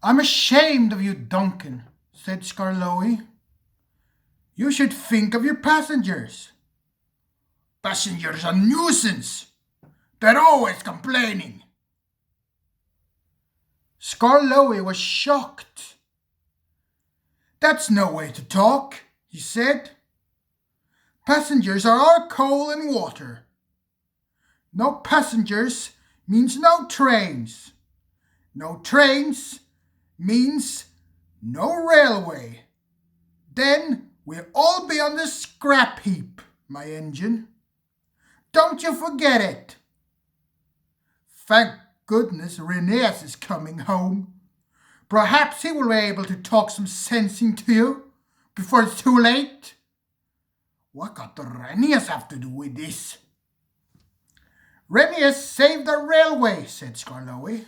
I'm ashamed of you, Duncan, said Skarloey. You should think of your passengers. Passengers are nuisance. They're always complaining. Skarloey was shocked. That's no way to talk, he said. Passengers are our coal and water. No passengers means no trains. No trains means no railway. Then we'll all be on the scrap heap, my engine. Don't you forget it. Thank goodness Rheneas is coming home. Perhaps he will be able to talk some sense into you before it's too late. What got the Rheneas have to do with this? Rheneas saved the railway, said Skarloey.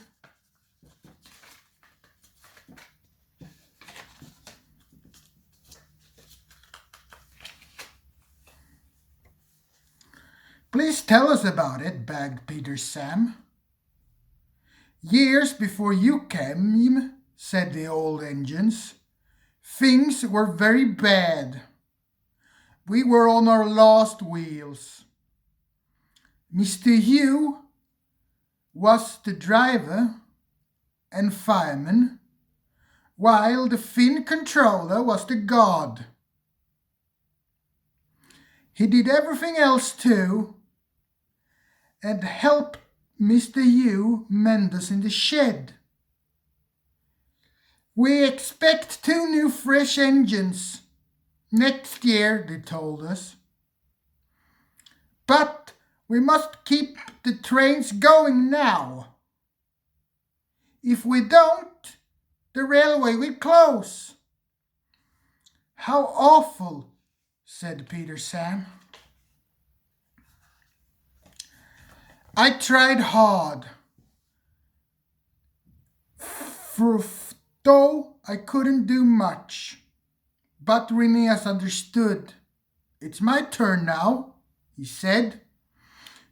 Please tell us about it, begged Peter Sam. Years before you came, said the old engines, things were very bad. We were on our last wheels. Mr. Hugh was the driver and fireman, while the Finn controller was the god. He did everything else too, and helped Mr. Hugh mend us in the shed. We expect 2 new fresh engines next year, they told us. But we must keep the trains going now. If we don't, the railway will close. How awful, said Peter Sam. I tried hard, though I couldn't do much. But Rheneas understood. It's my turn now, he said.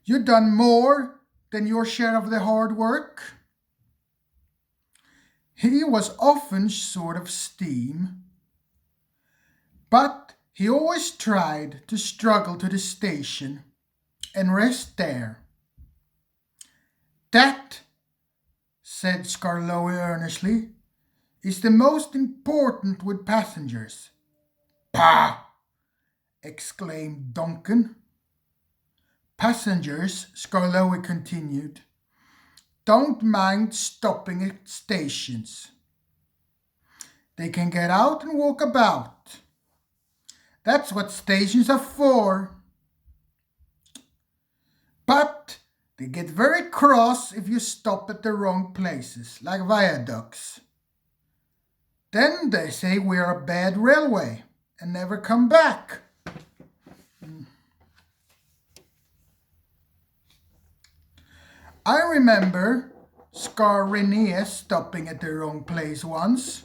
You've done more than your share of the hard work. He was often short of steam, but he always tried to struggle to the station and rest there. That, said Skarloey earnestly, is the most important with passengers. Pah! Exclaimed Duncan. Passengers, Skarloey continued, don't mind stopping at stations. They can get out and walk about. That's what stations are for. But they get very cross if you stop at the wrong places, like viaducts. Then they say we're a bad railway and never come back. I remember Rheneas stopping at the wrong place once,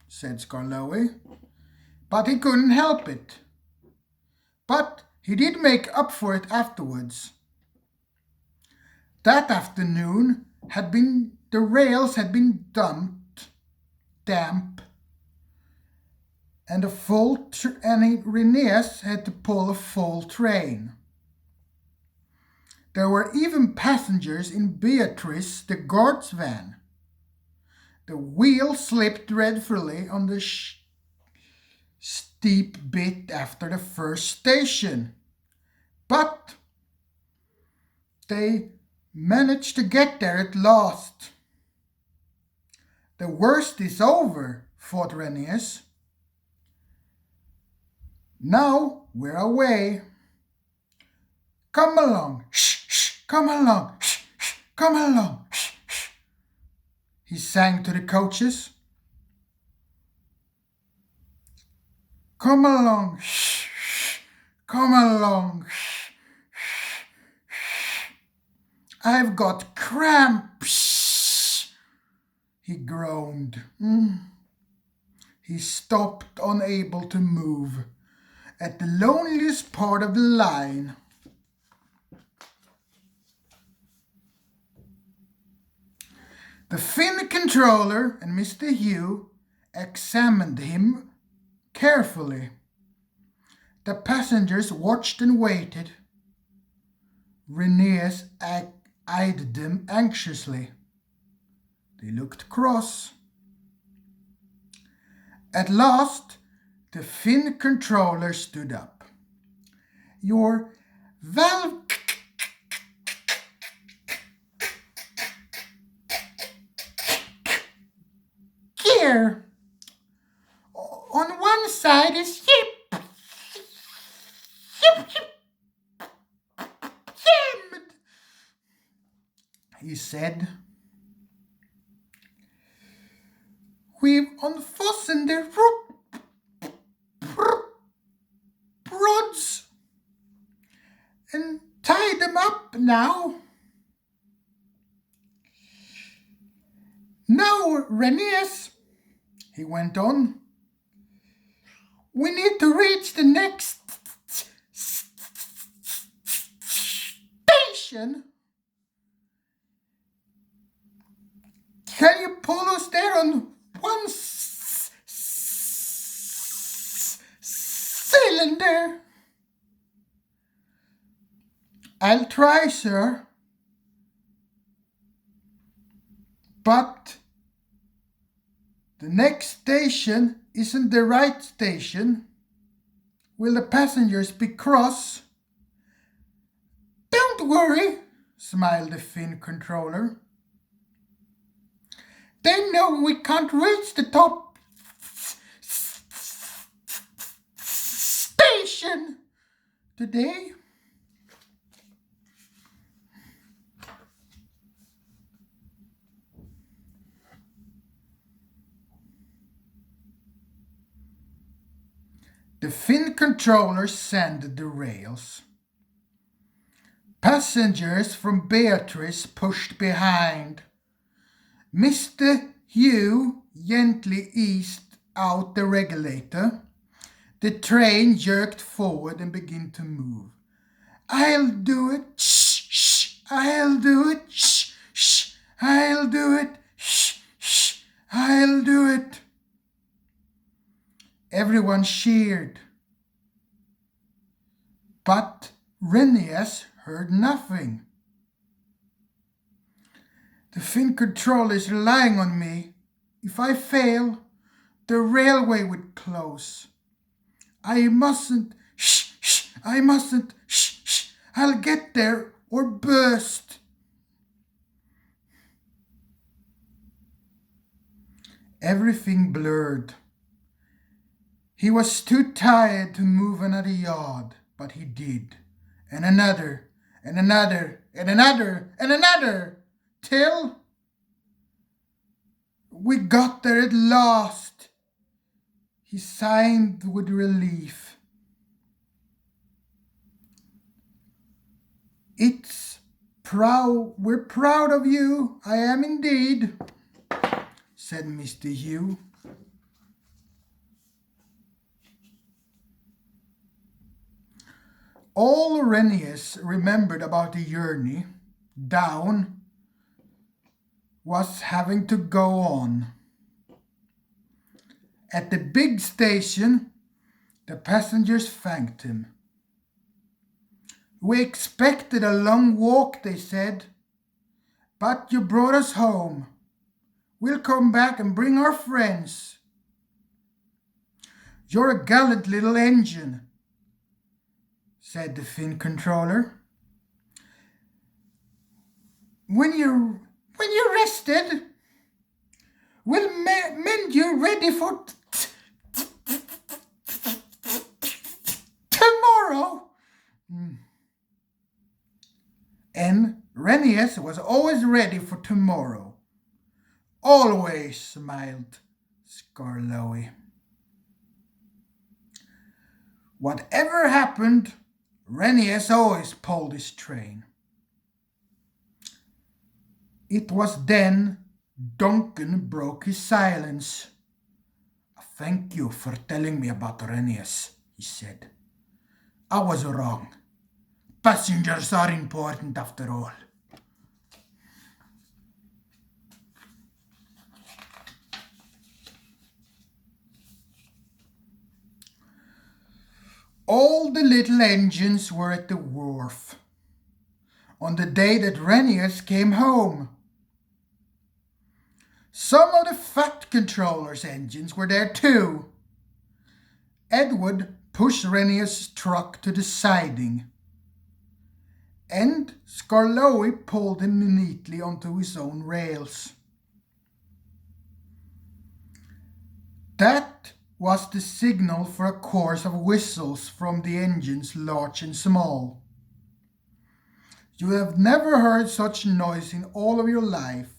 said Skarloey, but he couldn't help it. But he did make up for it afterwards. That afternoon the rails had been damp, and Rheneas had to pull a full train. There were even passengers in Beatrice, the guard's van. The wheel slipped dreadfully on the steep bit after the first station, but they managed to get there at last. The worst is over, thought Rheneas. Now we're away. Come along, shh, shh, come along, shh, shh, come along, shh, shh. He sang to the coaches. Come along, shh, shh, come along, shh, shh, shh. I've got cramps, he groaned. He stopped, unable to move, at the loneliest part of the line. The Finn controller and Mr. Hugh examined him carefully. The passengers watched and waited. Rheneas eyed them anxiously. They looked cross. At last, the Finn controller stood up. Your valve gear on one side is jammed, he said. We've unfastened the rods and tied them up now. Now, Rheneas, he went on, we need to reach the next station. Can you pull us there on one cylinder? I'll try, sir. But the next station isn't the right station. Will the passengers be cross? Don't worry, smiled the Finn controller. They know we can't reach the top station today. The Finn controller sanded the rails. Passengers from Beatrice pushed behind. Mr. Hugh gently eased out the regulator. The train jerked forward and began to move. I'll do it. Shh, shh. I'll do it. Shh, shh. I'll do it. Shh, shh. I'll do it. Everyone cheered. But Rheneas heard nothing. The Finn controller is relying on me. If I fail, the railway would close. I mustn't, shh, shh, I mustn't, shh, shh, I'll get there or burst. Everything blurred. He was too tired to move another yard, but he did. And another, and another, and another, and another, till we got there at last. He sighed with relief. We're proud of you, I am indeed, said Mr. Hugh. All Rheneas remembered about the journey down was having to go on. At the big station, the passengers thanked him. We expected a long walk, they said, but you brought us home. We'll come back and bring our friends. You're a gallant little engine, said the Finn controller. When you're rested, we'll mend you ready for tomorrow. And Rheneas was always ready for tomorrow. Always, smiled Skarloey. Whatever happened, Rheneas always pulled his train. It was then Duncan broke his silence. Thank you for telling me about Rheneas, he said. I was wrong. Passengers are important after all. All the little engines were at the wharf on the day that Renius came home. Some of the Fat Controller's engines were there too. Edward pushed Renius' truck to the siding, and Skarloey pulled him neatly onto his own rails. That was the signal for a chorus of whistles from the engines large and small. You have never heard such noise in all of your life.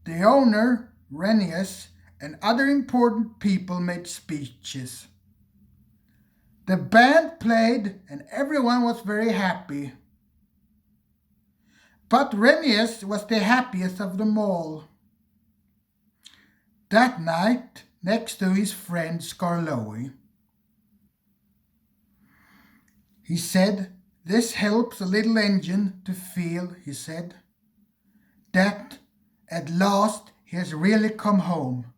The owner, Renius, and other important people made speeches. The band played and everyone was very happy. But Renius was the happiest of them all. That night, next to his friend Skarloey, he said, "This helps a little engine to feel," he said, "that at last he has really come home."